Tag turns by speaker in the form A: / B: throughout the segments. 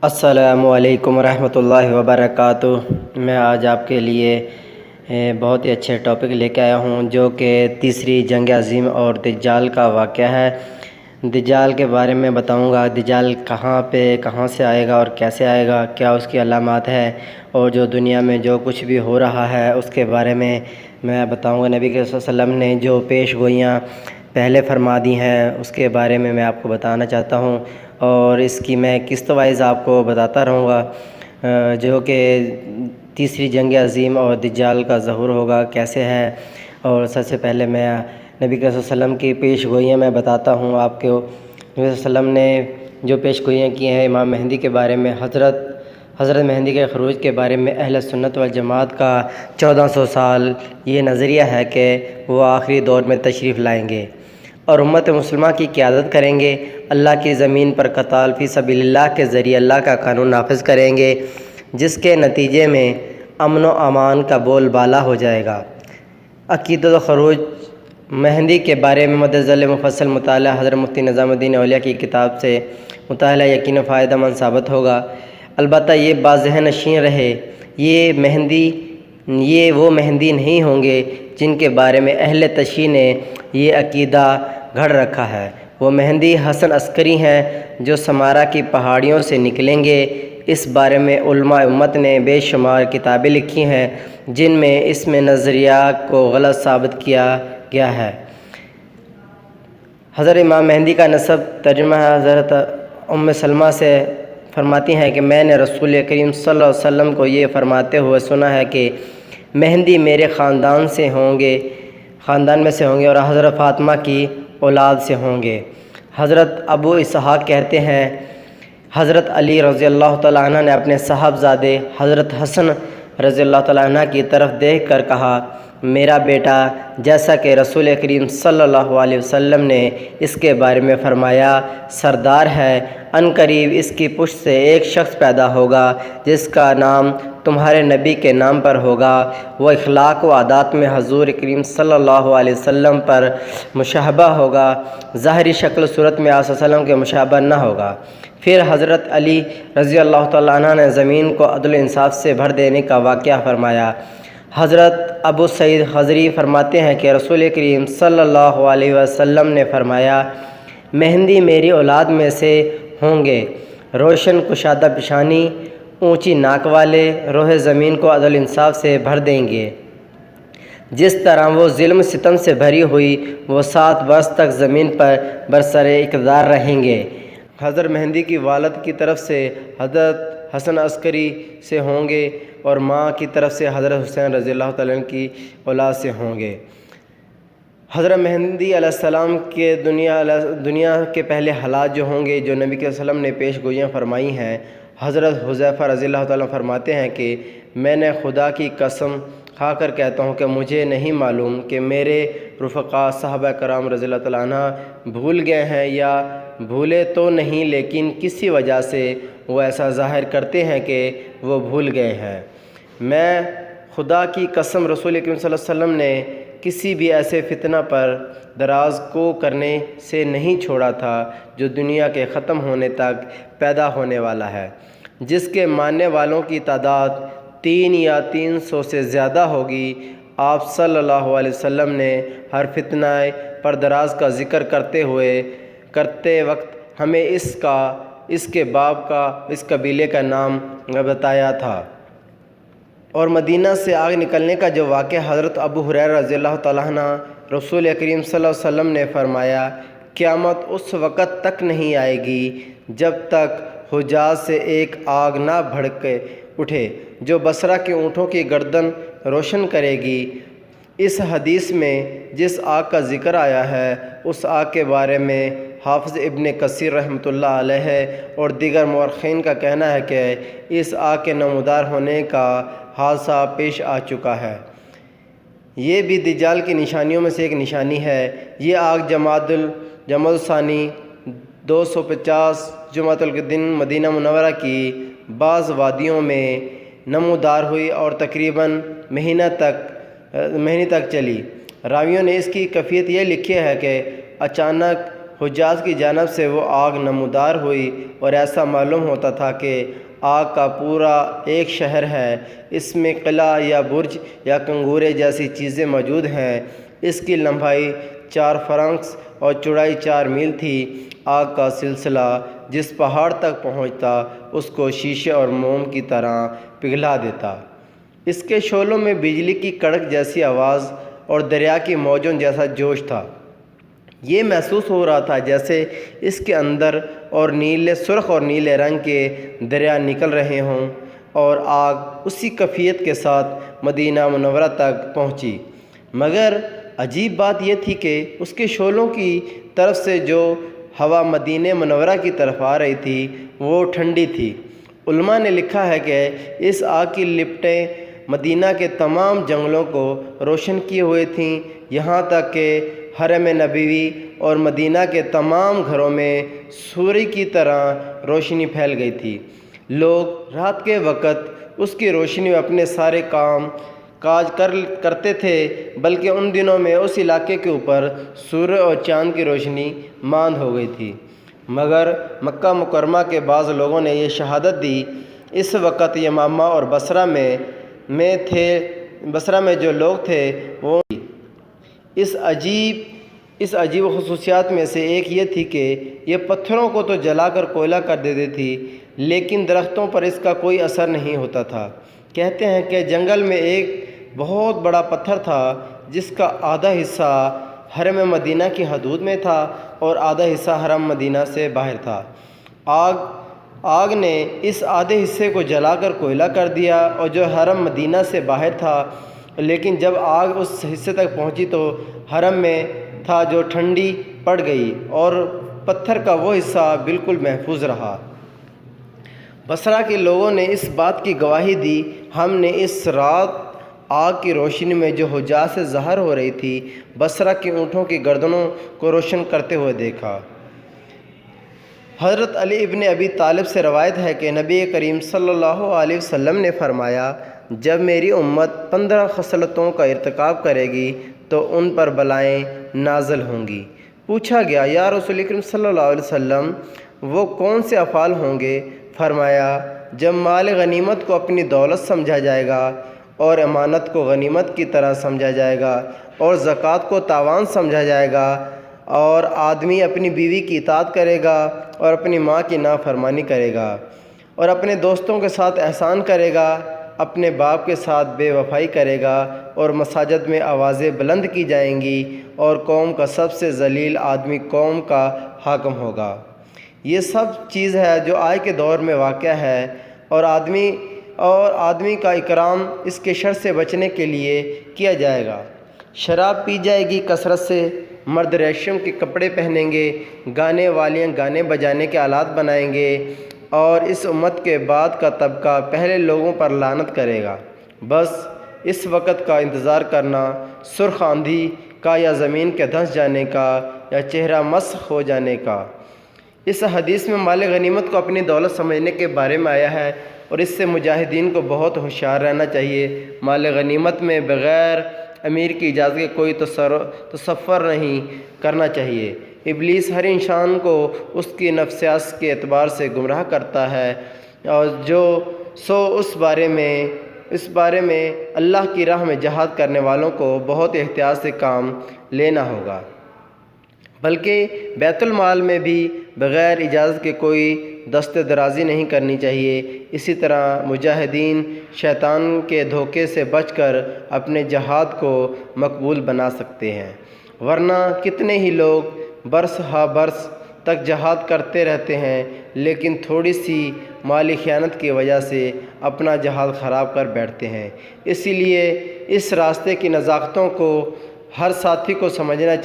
A: السلام علیکم ورحمۃ اللہ وبرکاتہ۔ میں آج آپ کے لیے بہت ہی اچھے ٹاپک لے کے آیا ہوں، جو کہ تیسری جنگ عظیم اور دجال کا واقعہ ہے۔ دجال کے بارے میں بتاؤں گا، دجال کہاں سے آئے گا اور کیسے آئے گا، کیا اس کی علامات ہے، اور جو دنیا میں جو کچھ بھی ہو رہا ہے اس کے بارے میں بتاؤں گا۔ نبی صلی اللہ علیہ وسلم نے جو پیش گوئیاں پہلے فرما دی ہیں اس کے بارے میں آپ کو بتانا چاہتا ہوں، اور اس کی میں قسط وائز آپ کو بتاتا رہوں گا، جو کہ تیسری جنگ عظیم اور دجال کا ظہور ہوگا کیسے ہے۔ اور سب سے پہلے میں نبی صلی اللہ علیہ وسلم کی پیش گوئیاں میں بتاتا ہوں آپ کو۔ نبی صلی اللہ علیہ وسلم نے جو پیش گوئیاں کی ہیں امام مہدی کے بارے میں، حضرت مہدی کے خروج کے بارے میں، اہل سنت والجماعت کا 1400 سال یہ نظریہ ہے کہ وہ آخری دور میں تشریف لائیں گے اور امت مسلمہ کی قیادت کریں گے، اللہ کی زمین پر قتال فی سبیل اللہ کے ذریعے اللہ کا قانون نافذ کریں گے، جس کے نتیجے میں امن و امان کا بول بالا ہو جائے گا۔ عقیدۃ الخروج مہدی کے بارے میں مدذل مفصل مطالعہ حضرت مفتی نظام الدین اولیاء کی کتاب سے مطالعہ یقیناً فائدہ مند ثابت ہوگا۔ البتہ یہ بات ذہن نشین رہے، یہ وہ مہدی نہیں ہوں گے جن کے بارے میں اہل تشیع نے یہ عقیدہ گھڑ رکھا ہے۔ وہ مہدی حسن عسکری ہیں جو سمارا کی پہاڑیوں سے نکلیں گے۔ اس بارے میں علماء امت نے بے شمار کتابیں لکھی ہیں جن میں اس نظریہ کو غلط ثابت کیا گیا ہے۔ حضرت امام مہدی کا نسب ترجمہ حضرت ام سلمہ سے فرماتی ہیں کہ میں نے رسول کریم صلی اللہ علیہ وسلم کو یہ فرماتے ہوئے سنا ہے کہ مہدی میرے خاندان میں سے ہوں گے اور حضرت فاطمہ کی اولاد سے ہوں گے۔ حضرت ابو اسحاق کہتے ہیں حضرت علی رضی اللہ تعالیٰ عنہ نے اپنے صاحبزادے حضرت حسن رضی اللہ تعالیٰ عنہ کی طرف دیکھ کر کہا، میرا بیٹا، جیسا کہ رسول کریم صلی اللہ علیہ وسلم نے اس کے بارے میں فرمایا، سردار ہے، ان قریب اس کی پشت سے ایک شخص پیدا ہوگا جس کا نام تمہارے نبی کے نام پر ہوگا، وہ اخلاق و عادات میں حضور کریم صلی اللہ علیہ وسلم پر مشابہ ہوگا، ظاہری شکل و صورت میں آپ صلی اللہ علیہ وسلم کے مشابہ نہ ہوگا۔ پھر حضرت علی رضی اللہ تعالیٰ عنہ نے زمین کو عدل و انصاف سے بھر دینے کا واقعہ فرمایا۔ حضرت ابو سعید خضری فرماتے ہیں کہ رسول کریم صلی اللہ علیہ وسلم نے فرمایا، مہدی میری اولاد میں سے ہوں گے، روشن کشادہ پیشانی، اونچی ناک والے، روح زمین کو عدل انصاف سے بھر دیں گے۔ جس طرح وہ ظلم ستم سے بھری ہوئی، وہ 7 برس تک زمین پر برسر اقتدار رہیں گے۔ حضرت مہدی کی والد کی طرف سے حضرت حسن عسکری سے ہوں گے اور ماں کی طرف سے حضرت حسین رضی اللہ تعالیٰ عنہ کی اولاد سے ہوں گے۔ حضرت مہدی علیہ السلام کے دنیا کے پہلے حالات جو ہوں گے، جو نبی صلی اللہ علیہ وسلم نے پیش گوئیاں فرمائی ہیں، حضرت حذیفہ رضی اللہ تعالیٰ عنہ فرماتے ہیں کہ میں نے خدا کی قسم کھا کر کہتا ہوں کہ مجھے نہیں معلوم کہ میرے رفقا صحابہ کرام رضی اللہ تعالیٰ عنہ بھول گئے ہیں یا بھولے تو نہیں، لیکن کسی وجہ سے وہ ایسا ظاہر کرتے ہیں کہ وہ بھول گئے ہیں۔ میں خدا کی قسم رسول کریم صلی اللہ علیہ وسلم نے کسی بھی ایسے فتنہ پر دراز کو کرنے سے نہیں چھوڑا تھا جو دنیا کے ختم ہونے تک پیدا ہونے والا ہے، جس کے ماننے والوں کی تعداد 3 یا 300 سے زیادہ ہوگی۔ آپ صلی اللہ علیہ وسلم نے ہر فتنہ پر دراز کا ذکر کرتے وقت ہمیں اس کے باب کا، اس قبیلے کا نام بتایا تھا۔ اور مدینہ سے آگ نکلنے کا جو واقعہ حضرت ابو ہریرہ رضی اللہ تعالیٰ عنہ رسول کریم صلی اللہ علیہ وسلم نے فرمایا، قیامت اس وقت تک نہیں آئے گی جب تک حجاز سے ایک آگ نہ بھڑک اٹھے جو بصرہ کے اونٹوں کی گردن روشن کرے گی۔ اس حدیث میں جس آگ کا ذکر آیا ہے، اس آگ کے بارے میں حافظ ابن کثیر رحمۃ اللہ علیہ اور دیگر مورخین کا کہنا ہے کہ اس آگ کے نمودار ہونے کا حادثہ پیش آ چکا ہے۔ یہ بھی دجال کی نشانیوں میں سے ایک نشانی ہے۔ یہ آگ جمادی الثانی 250 جمادی الدن مدینہ منورہ کی بعض وادیوں میں نمودار ہوئی اور تقریباً مہینہ تک چلی۔ راویوں نے اس کی کیفیت یہ لکھی ہے کہ اچانک حجاج کی جانب سے وہ آگ نمودار ہوئی اور ایسا معلوم ہوتا تھا کہ آگ کا پورا ایک شہر ہے، اس میں قلعہ یا برج یا کنگورے جیسی چیزیں موجود ہیں۔ اس کی لمبائی 4 فرنگس اور چوڑائی 4 میل تھی۔ آگ کا سلسلہ جس پہاڑ تک پہنچتا اس کو شیشے اور موم کی طرح پگھلا دیتا۔ اس کے شعلوں میں بجلی کی کڑک جیسی آواز اور دریا کی موجوں جیسا جوش تھا۔ یہ محسوس ہو رہا تھا جیسے اس کے اندر اور سرخ اور نیلے رنگ کے دریا نکل رہے ہوں، اور آگ اسی کیفیت کے ساتھ مدینہ منورہ تک پہنچی۔ مگر عجیب بات یہ تھی کہ اس کے شعلوں کی طرف سے جو ہوا مدینہ منورہ کی طرف آ رہی تھی وہ ٹھنڈی تھی۔ علماء نے لکھا ہے کہ اس آگ کی لپٹیں مدینہ کے تمام جنگلوں کو روشن کیے ہوئے تھیں، یہاں تک کہ حرم نبوی اور مدینہ کے تمام گھروں میں سورج کی طرح روشنی پھیل گئی تھی۔ لوگ رات کے وقت اس کی روشنی میں اپنے سارے کام کاج کرتے تھے، بلکہ ان دنوں میں اس علاقے کے اوپر سورج اور چاند کی روشنی ماند ہو گئی تھی۔ مگر مکہ مکرمہ کے بعض لوگوں نے یہ شہادت دی، اس وقت یمامہ اور بصرہ میں جو لوگ تھے وہ اس عجیب خصوصیات میں سے ایک یہ تھی کہ یہ پتھروں کو تو جلا کر کوئلہ کر دیتی تھی، لیکن درختوں پر اس کا کوئی اثر نہیں ہوتا تھا۔ کہتے ہیں کہ جنگل میں ایک بہت بڑا پتھر تھا جس کا آدھا حصہ حرم مدینہ کی حدود میں تھا اور آدھا حصہ حرم مدینہ سے باہر تھا۔ آگ نے اس آدھے حصے کو جلا کر کوئلہ کر دیا اور جو حرم مدینہ سے باہر تھا، لیکن جب آگ اس حصے تک پہنچی تو حرم میں تھا جو ٹھنڈی پڑ گئی اور پتھر کا وہ حصہ بالکل محفوظ رہا۔ بصرہ کے لوگوں نے اس بات کی گواہی دی، ہم نے اس رات آگ کی روشنی میں جو حجاج سے ظاہر ہو رہی تھی بصرہ کی اونٹوں کی گردنوں کو روشن کرتے ہوئے دیکھا۔ حضرت علی ابن ابی طالب سے روایت ہے کہ نبی کریم صلی اللہ علیہ وسلم نے فرمایا، جب میری امت 15 خصلتوں کا ارتکاب کرے گی تو ان پر بلائیں نازل ہوں گی۔ پوچھا گیا، یا رسول کریم صلی اللہ علیہ وسلم وہ کون سے افعال ہوں گے؟ فرمایا، جب مال غنیمت کو اپنی دولت سمجھا جائے گا اور امانت کو غنیمت کی طرح سمجھا جائے گا اور زکوٰۃ کو تاوان سمجھا جائے گا اور آدمی اپنی بیوی کی اطاعت کرے گا اور اپنی ماں کی نافرمانی کرے گا اور اپنے دوستوں کے ساتھ احسان کرے گا، اپنے باپ کے ساتھ بے وفائی کرے گا اور مساجد میں آوازیں بلند کی جائیں گی اور قوم کا سب سے ذلیل آدمی قوم کا حاکم ہوگا۔ یہ سب چیز ہے جو آج کے دور میں واقع ہے، اور آدمی کا اکرام اس کے شر سے بچنے کے لیے کیا جائے گا۔ شراب پی جائے گی کثرت سے، مرد ریشم کے کپڑے پہنیں گے، گانے والیاں گانے بجانے کے آلات بنائیں گے، اور اس امت کے بعد کا طبقہ پہلے لوگوں پر لعنت کرے گا۔ بس اس وقت کا انتظار کرنا، سرخ آندھی کا یا زمین کے دھنس جانے کا یا چہرہ مسخ ہو جانے کا۔ اس حدیث میں مال غنیمت کو اپنی دولت سمجھنے کے بارے میں آیا ہے، اور اس سے مجاہدین کو بہت ہوشیار رہنا چاہیے۔ مال غنیمت میں بغیر امیر کی اجازت کے کوئی تصفر نہیں کرنا چاہیے۔ ابلیس ہر انسان کو اس کی نفسیات کے اعتبار سے گمراہ کرتا ہے، اور اس بارے میں اللہ کی راہ میں جہاد کرنے والوں کو بہت احتیاط سے کام لینا ہوگا، بلکہ بیت المال میں بھی بغیر اجازت کے کوئی دست درازی نہیں کرنی چاہیے۔ اسی طرح مجاہدین شیطان کے دھوکے سے بچ کر اپنے جہاد کو مقبول بنا سکتے ہیں، ورنہ کتنے ہی لوگ برس ہا برس تک جہاد کرتے رہتے ہیں، لیکن تھوڑی سی مالی خیانت کی وجہ سے اپنا جہاد خراب کر بیٹھتے ہیں۔ اسی لیے اس راستے کی نزاکتوں کو ہر ساتھی کو سمجھنا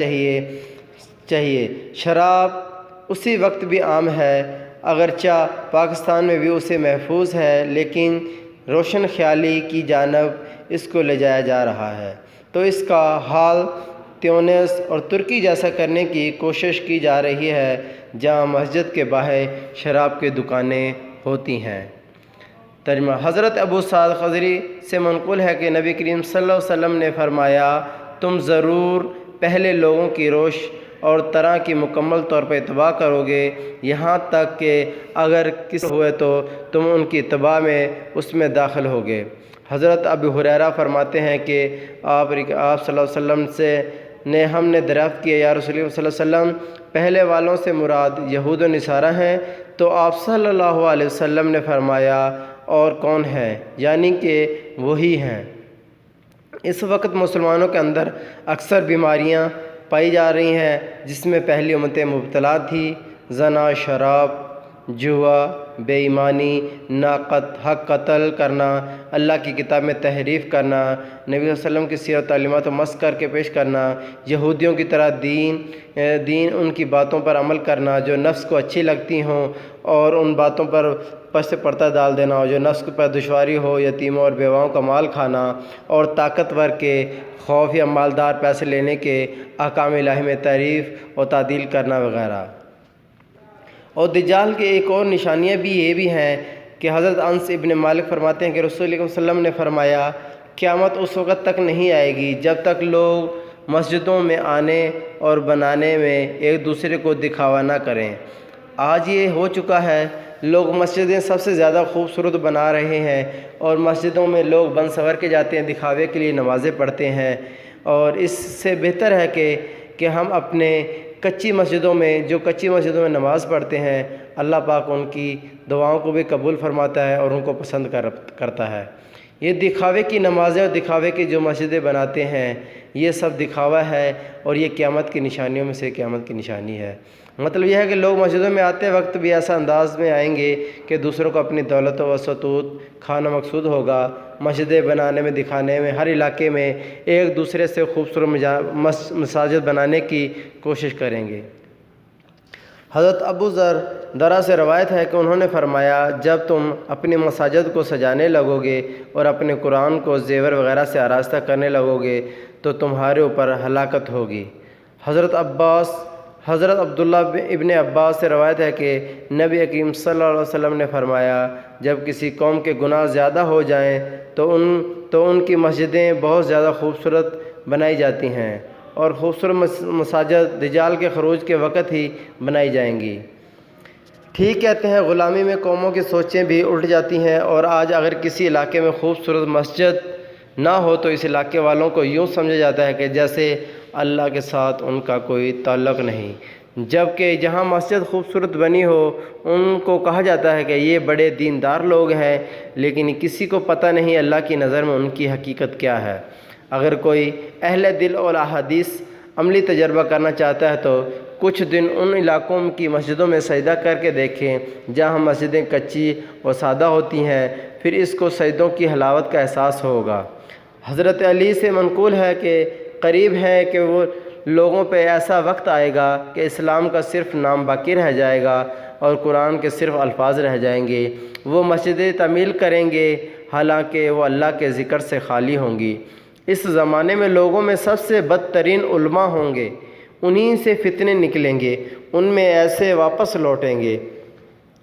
A: چاہیے۔ شراب اسی وقت بھی عام ہے، اگرچہ پاکستان میں بھی اسے محفوظ ہے، لیکن روشن خیالی کی جانب اس کو لے جایا جا رہا ہے، تو اس کا حال تیونس اور ترکی جیسا کرنے کی کوشش کی جا رہی ہے، جہاں مسجد کے باہر شراب کی دکانیں ہوتی ہیں۔ ترجمہ: حضرت ابو سعد خضری سے منقول ہے کہ نبی کریم صلی اللہ علیہ وسلم نے فرمایا، تم ضرور پہلے لوگوں کی روش اور طرح کی مکمل طور پر اتباع کرو گے، یہاں تک کہ اگر کسی ہوئے تو تم ان کی اتباع میں اس میں داخل ہوگے۔ حضرت ابو ہریرہ فرماتے ہیں کہ آپ صلی اللہ علیہ وسلم سے ہم نے دریافت کیا، یا رسول اللہ صلی اللہ علیہ وسلم، پہلے والوں سے مراد یہود و نصارہ ہیں؟ تو آپ صلی اللہ علیہ وسلم نے فرمایا، اور کون ہے؟ یعنی کہ وہی ہیں۔ اس وقت مسلمانوں کے اندر اکثر بیماریاں پائی جا رہی ہیں، جس میں پہلی امتیں مبتلا تھی: زنا، شراب، جوا، بے ایمانی، حق قتل کرنا، اللہ کی کتاب میں تحریف کرنا، نبی صلی اللہ علیہ وسلم کی سیرت و تعلیمات کو مسخ کر کے پیش کرنا، یہودیوں کی طرح دین ان کی باتوں پر عمل کرنا جو نفس کو اچھی لگتی ہوں، اور ان باتوں پر پس سے پردہ ڈال دینا جو نفس پر دشواری ہو، یتیموں اور بیواؤں کا مال کھانا، اور طاقتور کے خوف یا مالدار پیسے لینے کے احکام الہی میں تعریف اور تعدیل کرنا وغیرہ۔ اور دجال کی ایک اور نشانیاں بھی ہیں کہ حضرت انس ابن مالک فرماتے ہیں کہ رسول اللہ صلی اللہ علیہ وسلم نے فرمایا، قیامت اس وقت تک نہیں آئے گی جب تک لوگ مسجدوں میں آنے اور بنانے میں ایک دوسرے کو دکھاوا نہ کریں۔ آج یہ ہو چکا ہے، لوگ مسجدیں سب سے زیادہ خوبصورت بنا رہے ہیں، اور مسجدوں میں لوگ بن سنور کے جاتے ہیں، دکھاوے کے لیے نمازیں پڑھتے ہیں۔ اور اس سے بہتر ہے کہ ہم اپنے کچی مسجدوں میں نماز پڑھتے ہیں، اللہ پاک ان کی دعاؤں کو بھی قبول فرماتا ہے اور ان کو پسند کرتا ہے۔ یہ دکھاوے کی نمازیں اور دکھاوے کی جو مسجدیں بناتے ہیں، یہ سب دکھاوا ہے، اور یہ قیامت کی نشانیوں میں سے قیامت کی نشانی ہے۔ مطلب یہ ہے کہ لوگ مسجدوں میں آتے وقت بھی ایسا انداز میں آئیں گے کہ دوسروں کو اپنی دولت و ستوت کھانا مقصود ہوگا، مسجدیں بنانے میں، دکھانے میں، ہر علاقے میں ایک دوسرے سے خوبصورت مساجد بنانے کی کوشش کریں گے۔ حضرت ابو ذر درہ سے روایت ہے کہ انہوں نے فرمایا، جب تم اپنی مساجد کو سجانے لگو گے اور اپنے قرآن کو زیور وغیرہ سے آراستہ کرنے لگو گے تو تمہارے اوپر ہلاکت ہوگی۔ حضرت عبداللہ ابن عباس سے روایت ہے کہ نبی کریم صلی اللہ علیہ وسلم نے فرمایا، جب کسی قوم کے گناہ زیادہ ہو جائیں تو ان کی مسجدیں بہت زیادہ خوبصورت بنائی جاتی ہیں، اور خوبصورت مساجد دجال کے خروج کے وقت ہی بنائی جائیں گی۔ ٹھیک کہتے ہیں، غلامی میں قوموں کی سوچیں بھی الٹ جاتی ہیں، اور آج اگر کسی علاقے میں خوبصورت مسجد نہ ہو تو اس علاقے والوں کو یوں سمجھا جاتا ہے کہ جیسے اللہ کے ساتھ ان کا کوئی تعلق نہیں، جبکہ جہاں مسجد خوبصورت بنی ہو ان کو کہا جاتا ہے کہ یہ بڑے دیندار لوگ ہیں، لیکن کسی کو پتہ نہیں اللہ کی نظر میں ان کی حقیقت کیا ہے۔ اگر کوئی اہل دل اور احادیث عملی تجربہ کرنا چاہتا ہے تو کچھ دن ان علاقوں کی مسجدوں میں سجدہ کر کے دیکھیں جہاں مسجدیں کچی اور سادہ ہوتی ہیں، پھر اس کو سجدوں کی حلاوت کا احساس ہوگا۔ حضرت علی سے منقول ہے کہ قریب ہے کہ وہ لوگوں پہ ایسا وقت آئے گا کہ اسلام کا صرف نام باقی رہ جائے گا اور قرآن کے صرف الفاظ رہ جائیں گے۔ وہ مسجدیں تعمیل کریں گے حالانکہ وہ اللہ کے ذکر سے خالی ہوں گی۔ اس زمانے میں لوگوں میں سب سے بدترین علماء ہوں گے، انہی سے فتنے نکلیں گے، ان میں ایسے واپس لوٹیں گے۔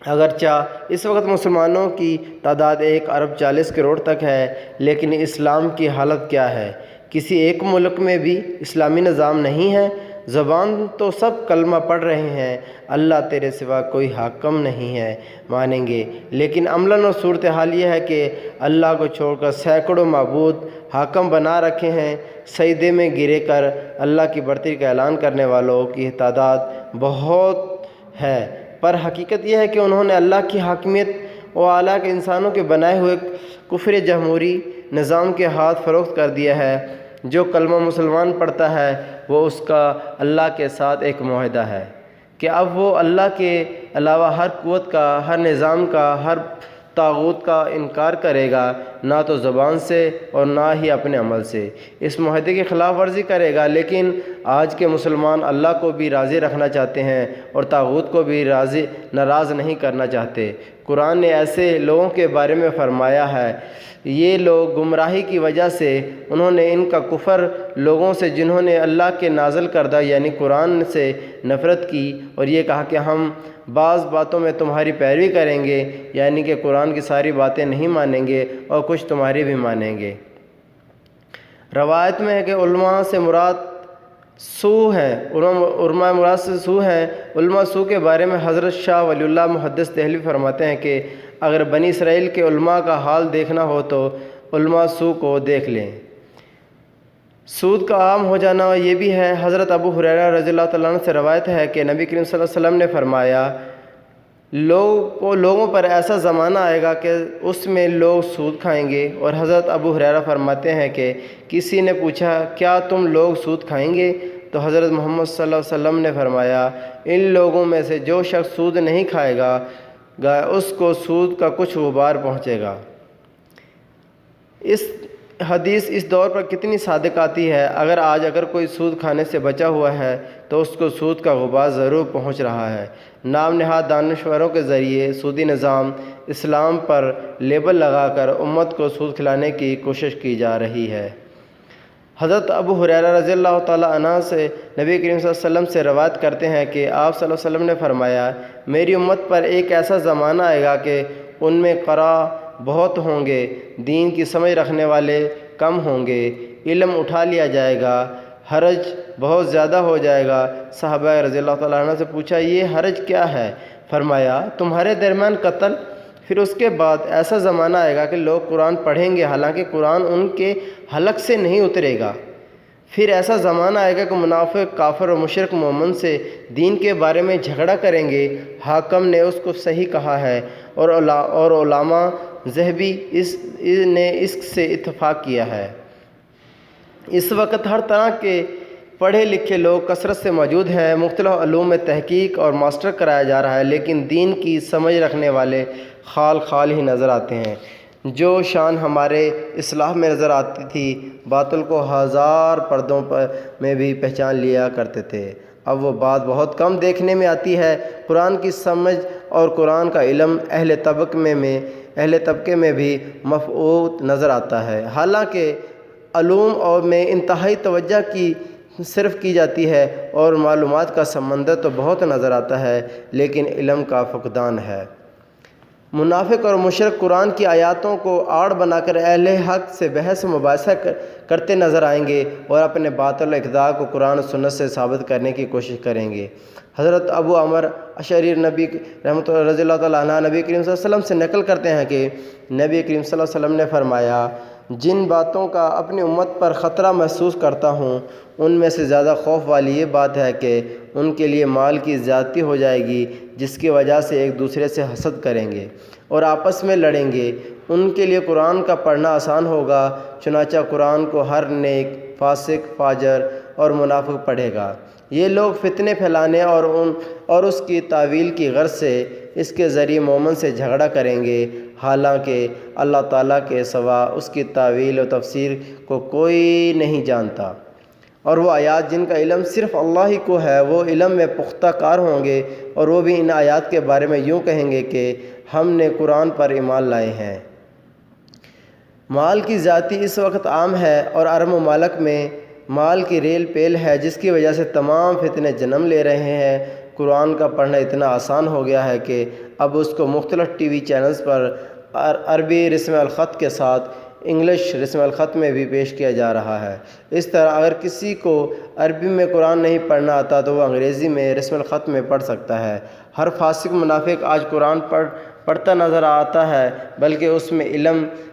A: اگرچہ اس وقت مسلمانوں کی تعداد 1 ارب 40 کروڑ تک ہے، لیکن اسلام کی حالت کیا ہے؟ کسی ایک ملک میں بھی اسلامی نظام نہیں ہے۔ زبان تو سب کلمہ پڑھ رہے ہیں، اللہ تیرے سوا کوئی حاکم نہیں ہے، مانیں گے، لیکن عملاً اور صورتحال یہ ہے کہ اللہ کو چھوڑ کر سینکڑوں معبود حاکم بنا رکھے ہیں۔ سجدے میں گرے کر اللہ کی برتری کا اعلان کرنے والوں کی تعداد بہت ہے، پر حقیقت یہ ہے کہ انہوں نے اللہ کی حاکمیت و اعلیٰ کے انسانوں کے بنائے ہوئے کفر جمہوری نظام کے ہاتھ فروخت کر دیا ہے۔ جو کلمہ مسلمان پڑھتا ہے وہ اس کا اللہ کے ساتھ ایک معاہدہ ہے کہ اب وہ اللہ کے علاوہ ہر قوت کا، ہر نظام کا، ہر طاغوت کا انکار کرے گا، نہ تو زبان سے اور نہ ہی اپنے عمل سے اس معاہدے کی خلاف ورزی کرے گا۔ لیکن آج کے مسلمان اللہ کو بھی راضی رکھنا چاہتے ہیں اور طاغوت کو بھی ناراض نہیں کرنا چاہتے۔ قرآن نے ایسے لوگوں کے بارے میں فرمایا ہے، یہ لوگ گمراہی کی وجہ سے انہوں نے ان کا کفر لوگوں سے جنہوں نے اللہ کے نازل کردہ یعنی قرآن سے نفرت کی، اور یہ کہا کہ ہم بعض باتوں میں تمہاری پیروی کریں گے، یعنی کہ قرآن کی ساری باتیں نہیں مانیں گے اور کچھ تمہاری بھی مانیں گے۔ روایت میں ہے کہ علماء سے مراد سو ہے، علماء مراد سے سو ہے۔ علماء سو کے بارے میں حضرت شاہ ولی اللہ محدث دہلوی فرماتے ہیں کہ اگر بنی اسرائیل کے علماء کا حال دیکھنا ہو تو علماء سو کو دیکھ لیں۔ سود کا عام ہو جانا یہ بھی ہے۔ حضرت ابو ہریرہ رضی اللہ تعالیٰ عنہ سے روایت ہے کہ نبی کریم صلی اللہ علیہ وسلم نے فرمایا، لوگوں پر ایسا زمانہ آئے گا کہ اس میں لوگ سود کھائیں گے۔ اور حضرت ابو ہریرہ فرماتے ہیں کہ کسی نے پوچھا، کیا تم لوگ سود کھائیں گے؟ تو حضرت محمد صلی اللہ علیہ وسلم نے فرمایا، ان لوگوں میں سے جو شخص سود نہیں کھائے گا اس کو سود کا کچھ غبار پہنچے گا۔ اس حدیث اس دور پر کتنی صادق آتی ہے۔ اگر کوئی سود کھانے سے بچا ہوا ہے تو اس کو سود کا غبار ضرور پہنچ رہا ہے۔ نام نہاد دانشوروں کے ذریعے سودی نظام اسلام پر لیبل لگا کر امت کو سود کھلانے کی کوشش کی جا رہی ہے۔ حضرت ابو ہریرہ رضی اللہ تعالیٰ عنہ سے نبی کریم صلی اللہ علیہ وسلم سے روایت کرتے ہیں کہ آپ صلی اللہ علیہ وسلم نے فرمایا، میری امت پر ایک ایسا زمانہ آئے گا کہ ان میں قرا بہت ہوں گے، دین کی سمجھ رکھنے والے کم ہوں گے، علم اٹھا لیا جائے گا، حرج بہت زیادہ ہو جائے گا۔ صحابہ رضی اللہ تعالیٰ عنہ سے پوچھا، یہ حرج کیا ہے؟ فرمایا، تمہارے درمیان قتل۔ پھر اس کے بعد ایسا زمانہ آئے گا کہ لوگ قرآن پڑھیں گے حالانکہ قرآن ان کے حلق سے نہیں اترے گا۔ پھر ایسا زمانہ آئے گا کہ منافق، کافر اور مشرک مومن سے دین کے بارے میں جھگڑا کریں گے، حاکم نے اس کو صحیح کہا ہے اور علماء ذہبی نے اس سے اتفاق کیا ہے۔ اس وقت ہر طرح کے پڑھے لکھے لوگ کثرت سے موجود ہیں، مختلف علوم میں تحقیق اور ماسٹر کرایا جا رہا ہے، لیکن دین کی سمجھ رکھنے والے خال ہی نظر آتے ہیں۔ جو شان ہمارے اصلاح میں نظر آتی تھی، باطل کو ہزار پردوں میں بھی پہچان لیا کرتے تھے، اب وہ بات بہت کم دیکھنے میں آتی ہے۔ قرآن کی سمجھ اور قرآن کا علم اہل طبقے میں بھی مفقود نظر آتا ہے، حالانکہ علوم اور میں انتہائی توجہ صرف کی جاتی ہے اور معلومات کا سمندر تو بہت نظر آتا ہے، لیکن علم کا فقدان ہے۔ منافق اور مشرک قرآن کی آیاتوں کو آڑ بنا کر اہل حق سے بحث و مباحثہ کرتے نظر آئیں گے اور اپنے باطل و اقدار کو قرآن و سنت سے ثابت کرنے کی کوشش کریں گے۔ حضرت ابو عمر اشعری نبی رحمۃ اللہ رضی اللہ تعالیٰ عنہ نبی کریم صلی اللہ علیہ وسلم سے نقل کرتے ہیں کہ نبی کریم صلی اللہ علیہ وسلم نے فرمایا، جن باتوں کا اپنی امت پر خطرہ محسوس کرتا ہوں ان میں سے زیادہ خوف والی یہ بات ہے کہ ان کے لیے مال کی زیادتی ہو جائے گی، جس کی وجہ سے ایک دوسرے سے حسد کریں گے اور آپس میں لڑیں گے۔ ان کے لیے قرآن کا پڑھنا آسان ہوگا، چنانچہ قرآن کو ہر نیک، فاسق، فاجر اور منافق پڑھے گا۔ یہ لوگ فتنے پھیلانے اور اس کی تعویل کی غرض سے اس کے ذریعے مومن سے جھگڑا کریں گے، حالانکہ اللہ تعالیٰ کے سوا اس کی تعویل و تفسیر کو کوئی نہیں جانتا، اور وہ آیات جن کا علم صرف اللہ ہی کو ہے وہ علم میں پختہ کار ہوں گے، اور وہ بھی ان آیات کے بارے میں یوں کہیں گے کہ ہم نے قرآن پر ایمان لائے ہیں۔ مال کی زیادتی اس وقت عام ہے اور عرب ممالک میں مال کی ریل پیل ہے، جس کی وجہ سے تمام فتنے جنم لے رہے ہیں۔ قرآن کا پڑھنا اتنا آسان ہو گیا ہے کہ اب اس کو مختلف ٹی وی چینلز پر عربی رسم الخط کے ساتھ انگلش رسم الخط میں بھی پیش کیا جا رہا ہے۔ اس طرح اگر کسی کو عربی میں قرآن نہیں پڑھنا آتا تو وہ انگریزی میں رسم الخط میں پڑھ سکتا ہے۔ ہر فاسق منافق آج قرآن پڑھتا نظر آتا ہے، بلکہ اس میں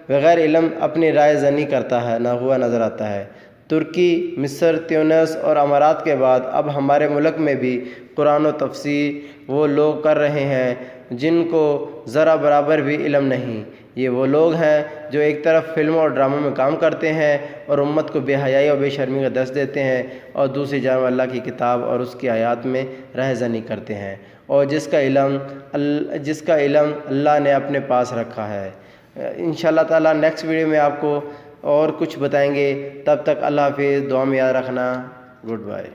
A: بغیر علم اپنی رائے زنی کرتا ہے نہ ہوا نظر آتا ہے۔ ترکی، مصر، تیونس اور امارات کے بعد اب ہمارے ملک میں بھی قرآن و تفسیر وہ لوگ کر رہے ہیں جن کو ذرا برابر بھی علم نہیں۔ یہ وہ لوگ ہیں جو ایک طرف فلموں اور ڈراموں میں کام کرتے ہیں اور امت کو بے حیائی اور بے شرمی کا درس دیتے ہیں، اور دوسری جانب اللہ کی کتاب اور اس کی آیات میں رہزنی کرتے ہیں، اور جس کا علم اللہ نے اپنے پاس رکھا ہے۔ انشاءاللہ تعالیٰ نیکسٹ ویڈیو میں آپ کو اور کچھ بتائیں گے۔ تب تک اللہ حافظ، دعا میں یاد رکھنا، گڈ بائے۔